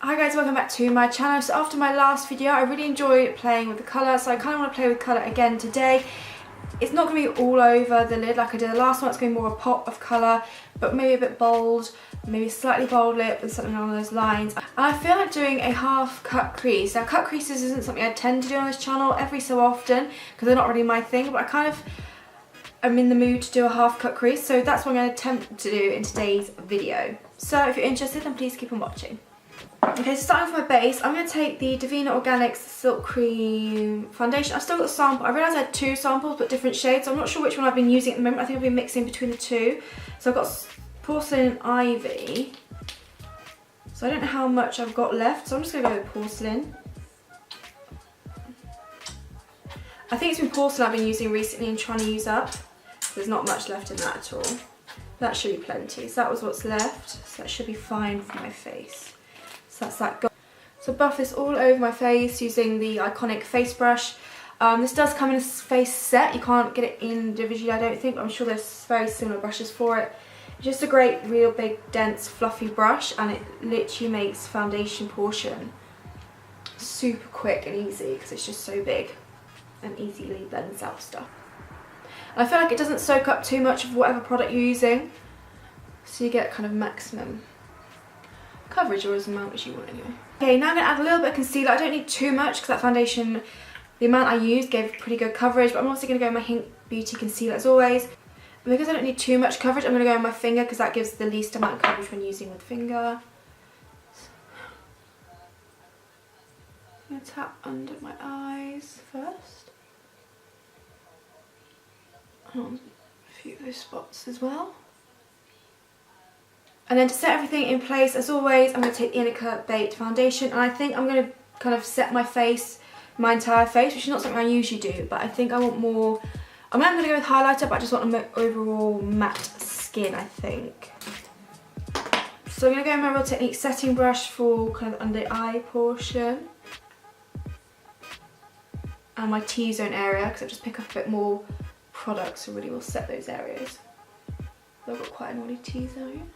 Hi guys, welcome back to my channel. So after my last video, I really enjoyed playing with the colour, so I kind of want to play with colour again today. It's not going to be all over the lid like I did the last one. It's going to be more a pop of colour, but maybe a bit bold, maybe a slightly bold lip with something along those lines. And I feel like doing a half cut crease. Now cut creases isn't something I tend to do on this channel every so often because they're not really my thing, but I'm in the mood to do a half cut crease, so that's what I'm going to attempt to do in today's video. So if you're interested, then please keep on watching. Okay, so starting with my base, I'm going to take the Divina Organics Silk Cream foundation. I've still got a sample. I realised I had two samples but different shades, so I'm not sure which one I've been using at the moment. I think I've been mixing between the two. So I've got Porcelain and Ivy. So I don't know how much I've got left, so I'm just going to go with Porcelain. I think it's been Porcelain I've been using recently and trying to use up. There's not much left in that at all. That should be plenty. So that was what's left, so that should be fine for my face. So that's that. So buff this all over my face using the iconic face brush. This does come in a face set. You can't get it individually, I don't think. I'm sure there's very similar brushes for it. Just a great, real big, dense, fluffy brush, and it literally makes foundation portion super quick and easy because it's just so big and easily blends out stuff. And I feel like it doesn't soak up too much of whatever product you're using, so you get kind of maximum coverage, or as amount as you want anyway. Okay, now I'm going to add a little bit of concealer. I don't need too much because that foundation, the amount I used gave pretty good coverage, but I'm also going to go with my Hint Beauty concealer as always. And because I don't need too much coverage, I'm going to go with my finger because that gives the least amount of coverage when using with finger. I'm going to tap under my eyes first. And on a few of those spots as well. And then to set everything in place, as always, I'm going to take the Inica Baked foundation, and I think I'm going to kind of set my face, my entire face, which is not something I usually do, but I think I want more. I'm going to go with highlighter, but I just want an overall matte skin, I think. So I'm going to go with my Real Technique setting brush for kind of under the eye portion and my T-zone area, because I just pick up a bit more product, so really will set those areas. I've got quite an oily T-zone.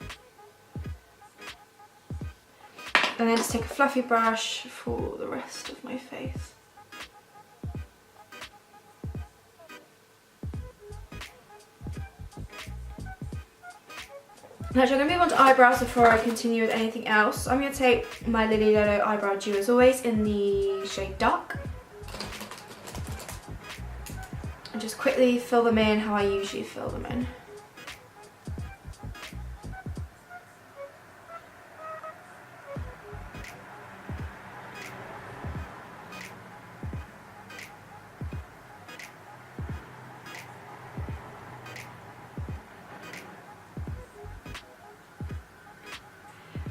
And then just take a fluffy brush for the rest of my face. Now, I'm going to move on to eyebrows before I continue with anything else. I'm going to take my Lily Lolo Eyebrow Dew as always in the shade Dark. And just quickly fill them in how I usually fill them in.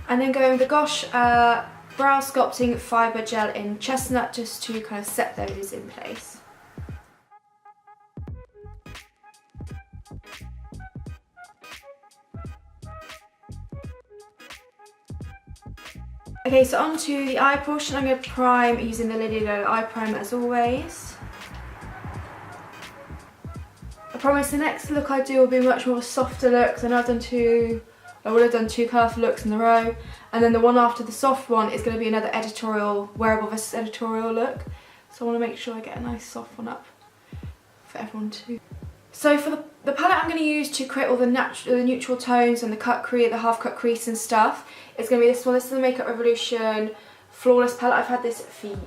And then going with the Gosh Brow Sculpting Fibre Gel in Chestnut, just to kind of set those in place. Okay, so on to the eye portion. I'm going to prime using the Lily Lolo Eye Primer as always. I promise the next look I do will be much more of a softer look, because I would have done two colourful looks in a row, and then the one after the soft one is going to be another editorial, wearable versus editorial look. So I want to make sure I get a nice soft one up for everyone too. So for the palette I'm going to use to create all the neutral tones and the half cut crease and stuff, it's going to be this one. This is the Makeup Revolution Flawless palette. I've had this for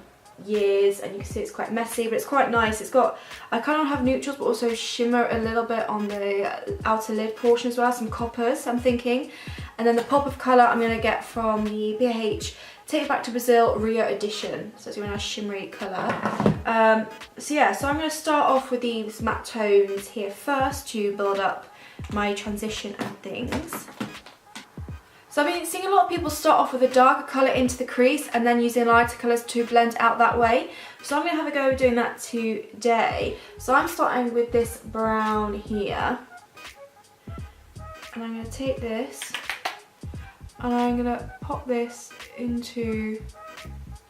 years, and you can see it's quite messy, but it's quite nice. It's got, I kind of have neutrals but also shimmer a little bit on the outer lid portion as well, some coppers I'm thinking, and then the pop of colour I'm going to get from the BH Take It Back to Brazil Rio Edition. So it's a really nice shimmery colour. So yeah, so I'm going to start off with these matte tones here first to build up my transition and things. So I've been seeing a lot of people start off with a darker colour into the crease and then using lighter colours to blend out that way. So I'm going to have a go doing that today. So I'm starting with this brown here. And I'm going to take this and I'm going to pop this into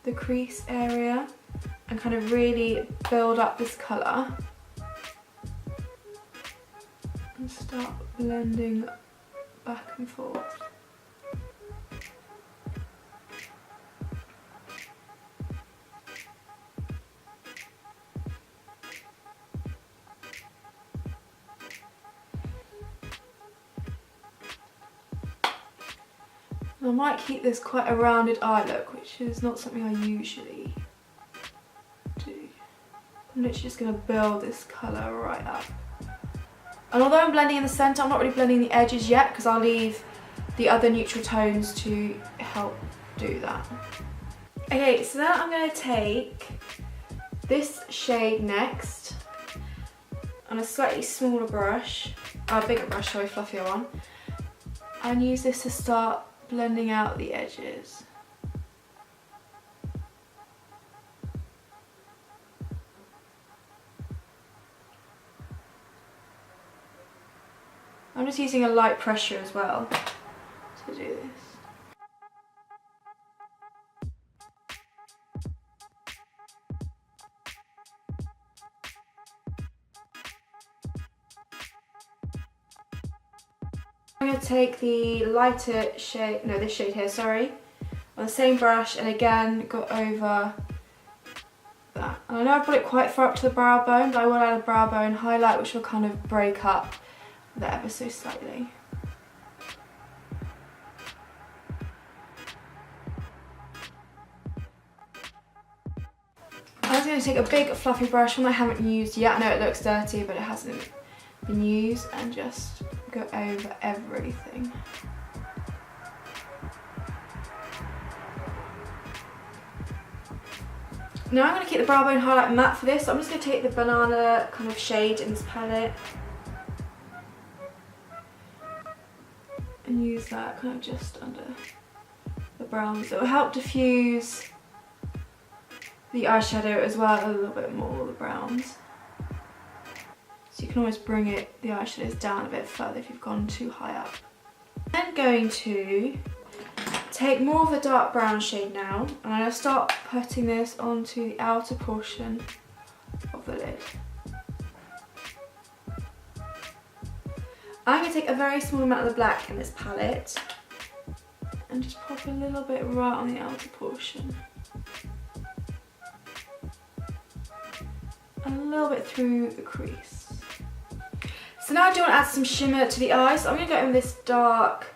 the crease area and kind of really build up this colour. And start blending back and forth. I might keep this quite a rounded eye look, which is not something I usually do. I'm literally just going to build this colour right up. And although I'm blending in the centre, I'm not really blending the edges yet because I'll leave the other neutral tones to help do that. Okay, so now I'm going to take this shade next on a slightly smaller brush, bigger brush, sorry, fluffier one, and use this to start blending out the edges. I'm just using a light pressure as well to do this. I'm going to take the lighter shade, no, this shade here, sorry, on the same brush and again go over that. And I know I've brought it quite far up to the brow bone, but I will add a brow bone highlight which will kind of break up that ever so slightly. I'm just going to take a big fluffy brush, one I haven't used yet. I know it looks dirty, but it hasn't been used, and just go over everything. Now I'm going to keep the brow bone highlight matte for this, so I'm just going to take the banana kind of shade in this palette and use that kind of just under the browns. It will help diffuse the eyeshadow as well a little bit more, the browns. So you can always bring the eyeshadows down a bit further if you've gone too high up. I'm going to take more of the dark brown shade now, and I'm going to start putting this onto the outer portion of the lid. I'm going to take a very small amount of the black in this palette and just pop a little bit right on the outer portion. And a little bit through the crease. So now I do want to add some shimmer to the eyes. So I'm going to go in with this dark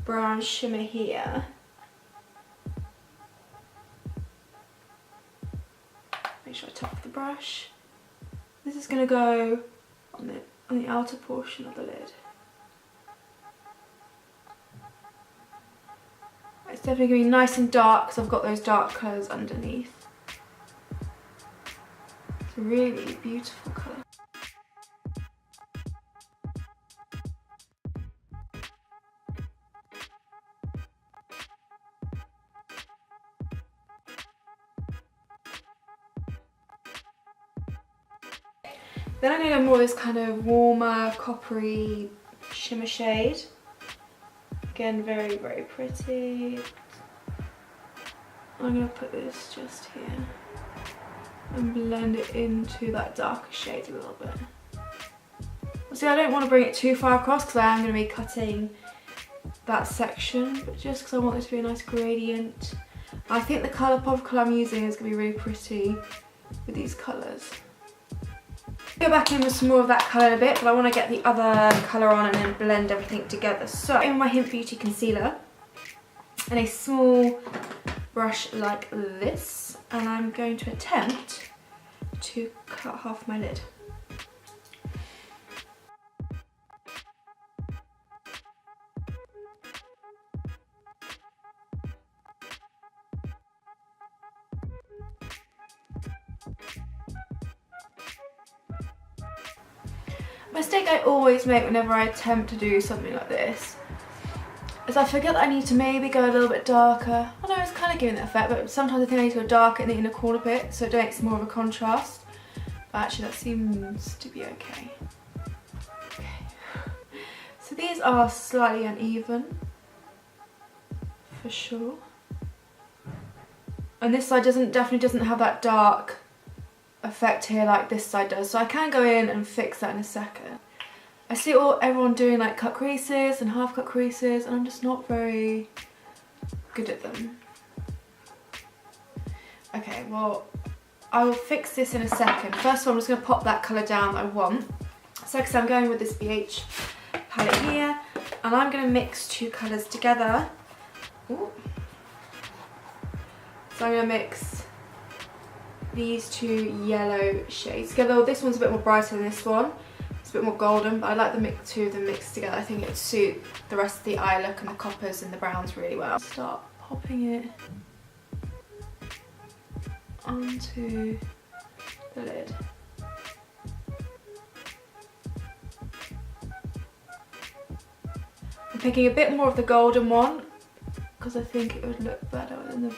brown shimmer here. Make sure I top the brush. This is going to go on the outer portion of the lid. It's definitely going to be nice and dark because I've got those dark colours underneath. It's a really beautiful colour. Then I'm going to go more this kind of warmer, coppery shimmer shade. Again, very, very pretty. I'm going to put this just here and blend it into that darker shade a little bit. See, I don't want to bring it too far across because I am going to be cutting that section, but just because I want this to be a nice gradient. I think the pop of colour I'm using is going to be really pretty with these colours. Go back in with some more of that colour in a bit, but I want to get the other colour on and then blend everything together. So in my Hint Beauty concealer and a small brush like this, and I'm going to attempt to cut half my lid. Mistake I always make whenever I attempt to do something like this is I forget that I need to maybe go a little bit darker. I know it's kind of giving that effect, but sometimes I think I need to go darker in the inner corner bit so it makes more of a contrast. But actually that seems to be okay. So these are slightly uneven, for sure. And this side definitely doesn't have that dark effect here like this side does, so I can go in and fix that in a second. I see everyone doing like cut creases and half cut creases, and I'm just not very good at them. Okay, well I will fix this in a second. First of all, I'm just going to pop that colour down that I want. So because I'm going with this BH palette here, and I'm going to mix two colours together Ooh. So I'm going to mix these two yellow shades together. This one's a bit more brighter than this one. It's a bit more golden, but I like the two of them mixed together. I think it would suit the rest of the eye look and the coppers and the browns really well. Start popping it onto the lid. I'm picking a bit more of the golden one because I think it would look better than the...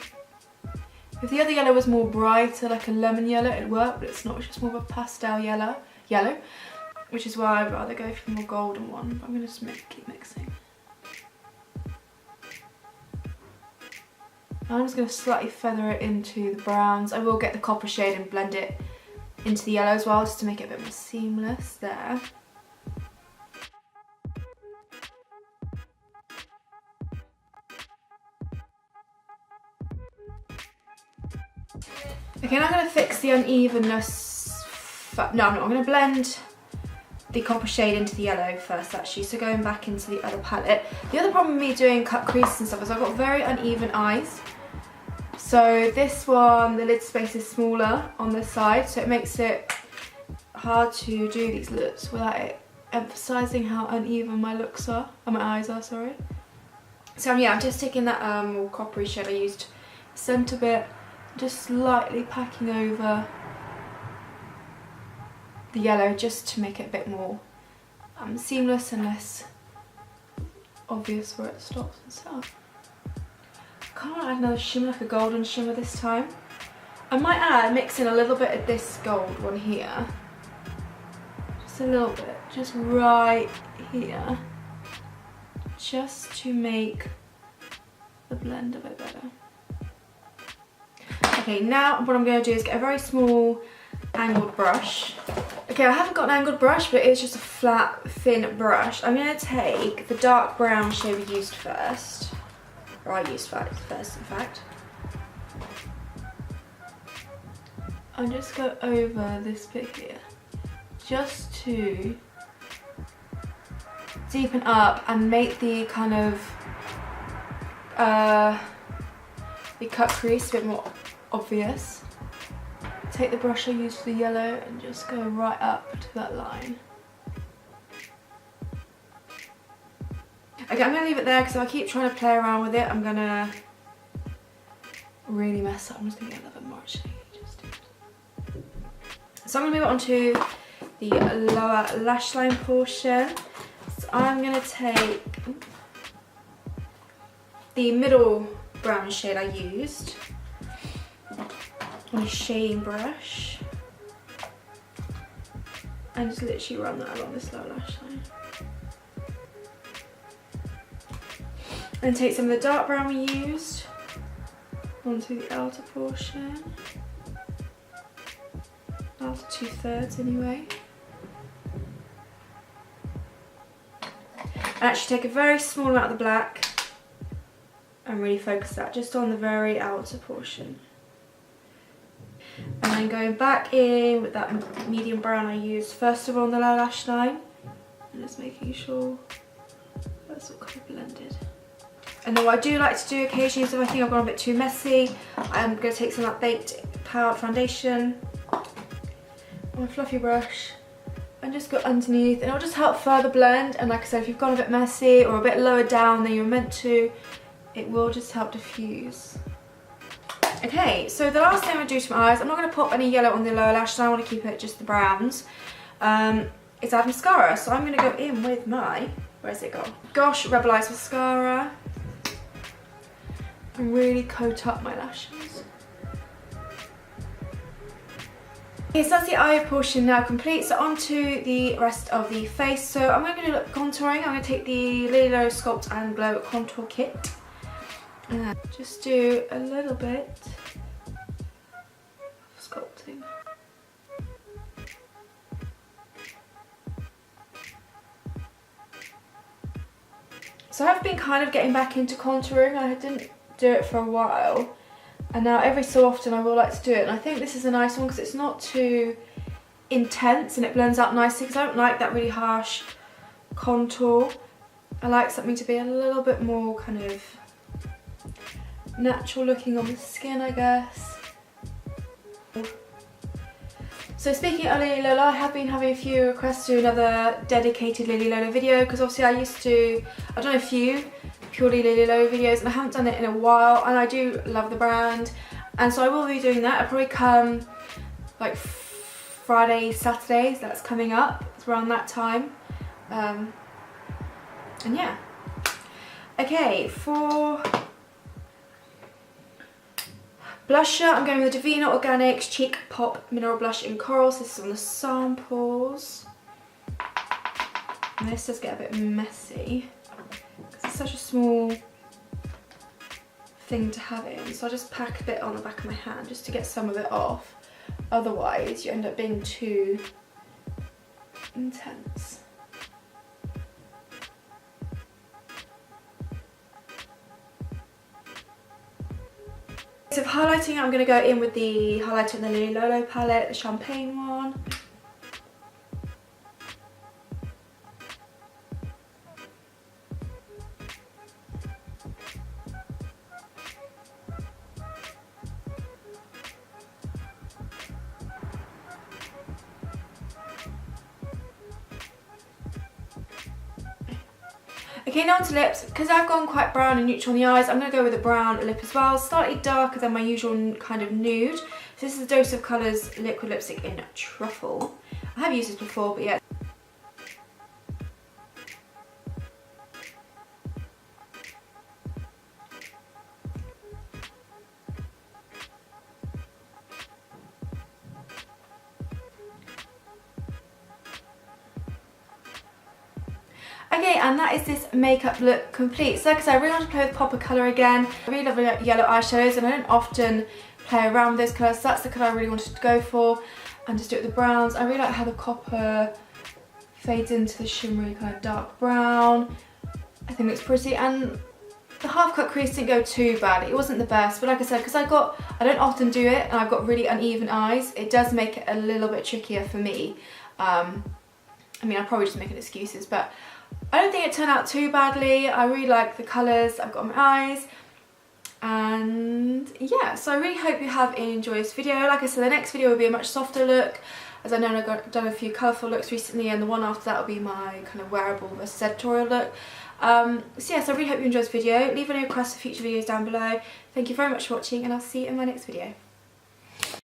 If the other yellow was more brighter, like a lemon yellow, it'd work, but it's not. It's just more of a pastel yellow, which is why I'd rather go for the more golden one. But I'm going to just keep mixing. I'm just going to slightly feather it into the browns. I will get the copper shade and blend it into the yellow as well, just to make it a bit more seamless there. Okay, now I'm going to fix the unevenness. No, I'm not. I'm going to blend the copper shade into the yellow first, actually. So going back into the other palette. The other problem with me doing cut creases and stuff is I've got very uneven eyes. So this one, the lid space is smaller on this side, so it makes it hard to do these looks without it emphasising how uneven my looks are, or my eyes are, sorry. So yeah, I'm just taking that more coppery shade I used centre bit, just slightly packing over the yellow just to make it a bit more seamless and less obvious where it stops and stuff. I kind of want to add another shimmer, like a golden shimmer this time. I might mix in a little bit of this gold one here. Just a little bit, just right here. Just to make the blend a bit better. Okay, now what I'm going to do is get a very small angled brush. Okay, I haven't got an angled brush, but it's just a flat, thin brush. I'm going to take the dark brown shade we used first. Or I used first, in fact. And just go over this bit here. Just to deepen up and make the kind of the cut crease a bit more obvious. Take the brush I used for the yellow and just go right up to that line. Okay, I'm going to leave it there because if I keep trying to play around with it, I'm going to really mess up. I'm just going to get a little bit more actually. So I'm going to move on to the lower lash line portion. So I'm going to take the middle brown shade I used on a shading brush and just literally run that along this lower lash line. And take some of the dark brown we used onto the outer portion, outer 2/3 anyway. And actually take a very small amount of the black and really focus that just on the very outer portion. And then going back in with that medium brown I used first of all on the lower lash line, and just making sure that's all kind of blended. And then what I do like to do occasionally is if I think I've gone a bit too messy, I'm going to take some of that Baked Powder Foundation on a fluffy brush and just go underneath, and it'll just help further blend. And like I said, if you've gone a bit messy or a bit lower down than you were meant to, it will just help diffuse. Okay, so the last thing I'm going to do to my eyes, I'm not going to pop any yellow on the lower lash line, I want to keep it just the browns, is add mascara. So I'm going to go in with my, where's it gone? Gosh Rebel Eyes mascara. And really coat up my lashes. Okay, so that's the eye portion now complete. So onto the rest of the face. So I'm going to do contouring. I'm going to take the Lily Low Sculpt and Glow Contour Kit. And just do a little bit of sculpting. So I've been kind of getting back into contouring. I didn't do it for a while, and now every so often I will like to do it, and I think this is a nice one because it's not too intense and it blends out nicely, because I don't like that really harsh contour. I like something to be a little bit more kind of natural looking on the skin, I guess. So speaking of Lily Lola, I have been having a few requests to do another dedicated Lily Lola video, because obviously I've done a few purely Lily Lola videos and I haven't done it in a while, and I do love the brand, and so I will be doing that. I'll probably come like Friday, Saturdays, that's coming up. It's around that time. And yeah. Okay, for blusher, I'm going with the Divina Organics Cheek Pop Mineral Blush in Coral. So this is on the samples. And this does get a bit messy because it's such a small thing to have in. So I'll just pack a bit on the back of my hand just to get some of it off. Otherwise, you end up being too intense. So for highlighting, I'm going to go in with the highlighter in the Lily Lola palette, the champagne one. Okay, now onto lips. Because I've gone quite brown and neutral on the eyes, I'm going to go with a brown lip as well. Slightly darker than my usual kind of nude. So this is a Dose of Colours liquid lipstick in Truffle. I have used this before, but yeah. Okay, and that is this makeup look complete. So like I said, I really want to play with pop of colour again. I really love yellow eyeshadows and I don't often play around with those colours, so that's the colour I really wanted to go for. And just do it with the browns. I really like how the copper fades into the shimmery kind of dark brown. I think it looks pretty, and the half cut crease didn't go too bad. It wasn't the best, but like I said, because I don't often do it and I've got really uneven eyes, it does make it a little bit trickier for me. I mean, I'm probably just making excuses, but I don't think it turned out too badly. I really like the colours I've got on my eyes. And yeah, so I really hope you have enjoyed this video. Like I said, the next video will be a much softer look, as I know I've done a few colourful looks recently, and the one after that will be my kind of wearable versus editorial look. So yeah, so I really hope you enjoyed this video. Leave any requests for future videos down below. Thank you very much for watching, and I'll see you in my next video.